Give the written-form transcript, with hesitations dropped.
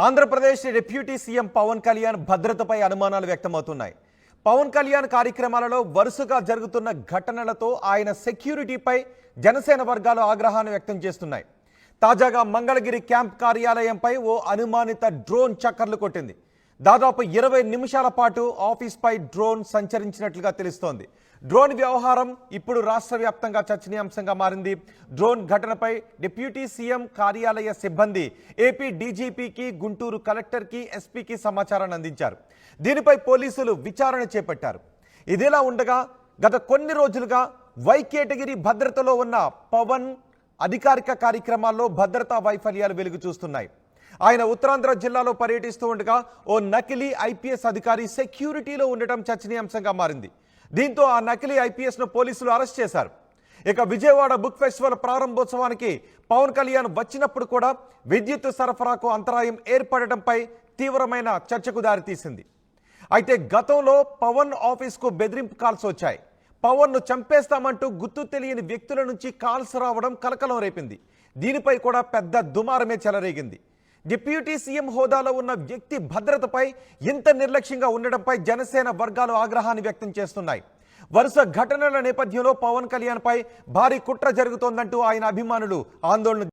Andhra Pradesh deputy CM Pawan Kalyan భద్రతపై అనుమానాలు వ్యక్తమవుతున్నాయి. పవన్ కళ్యాణ్ కార్యక్రమాలలో వరుసగా జరుగుతున్న ఘటనలతో ఆయన సెక్యూరిటీపై జనసేన వర్గాలు ఆగ్రహాన్ని వ్యక్తం చేస్తున్నాయి. తాజాగా మంగళగిరి క్యాంప్ కార్యాలయంపై ఓ అనుమానిత డ్రోన్ చక్కర్లు కొట్టింది. దాదాపు 20 నిమిషాల పాటు ఆఫీస్పై డ్రోన్ సంచరించినట్లుగా తెలుస్తోంది. డ్రోన్ వ్యవహారం ఇప్పుడు రాష్ట్ర వ్యాప్తంగా చర్చనీయాంశంగా మారింది. డ్రోన్ ఘటనపై డిప్యూటీ సీఎం కార్యాలయ సిబ్బంది ఏపీ డీజీపీకి, గుంటూరు కలెక్టర్కి, ఎస్పీకి సమాచారాన్ని అందించారు. దీనిపై పోలీసులు విచారణ చేపట్టారు. ఇదిలా ఉండగా గత కొన్ని రోజులుగా వై కేటగిరీ భద్రతలో ఉన్న పవన్ అధికారిక కార్యక్రమాల్లో భద్రతా వైఫల్యాలు వెలుగు చూస్తున్నాయి. ఆయన ఉత్తరాంధ్ర జిల్లాలో పర్యటిస్తూ ఉండగా ఓ నకిలీ ఐపీఎస్ అధికారి సెక్యూరిటీలో ఉండటం చర్చనీయాంశంగా మారింది. దీంతో ఆ నకిలీ ఐపీఎస్ను పోలీసులు అరెస్ట్ చేశారు. ఇక విజయవాడ బుక్ ఫెస్టివల్ ప్రారంభోత్సవానికి పవన్ కళ్యాణ్ వచ్చినప్పుడు కూడా విద్యుత్ సరఫరాకు అంతరాయం ఏర్పడటంపై తీవ్రమైన చర్చకు దారితీసింది. అయితే గతంలో పవన్ ఆఫీస్కు బెదిరింపు కాల్స్ వచ్చాయి. పవన్ను చంపేస్తామంటూ గుర్తు తెలియని వ్యక్తుల నుంచి కాల్స్ రావడం కలకలం రేపింది. దీనిపై కూడా పెద్ద దుమారమే చెలరేగింది. డిప్యూటీ సీఎం హోదాలో ఉన్న వ్యక్తి భద్రతపై ఇంత నిర్లక్ష్యంగా ఉండడంపై జనసేన వర్గాలు ఆగ్రహాన్ని వ్యక్తం చేస్తున్నాయి. వరుస ఘటనల నేపథ్యంలో పవన్ కళ్యాణ్పై భారీ కుట్ర జరుగుతోందంటూ ఆయన అభిమానులు ఆందోళన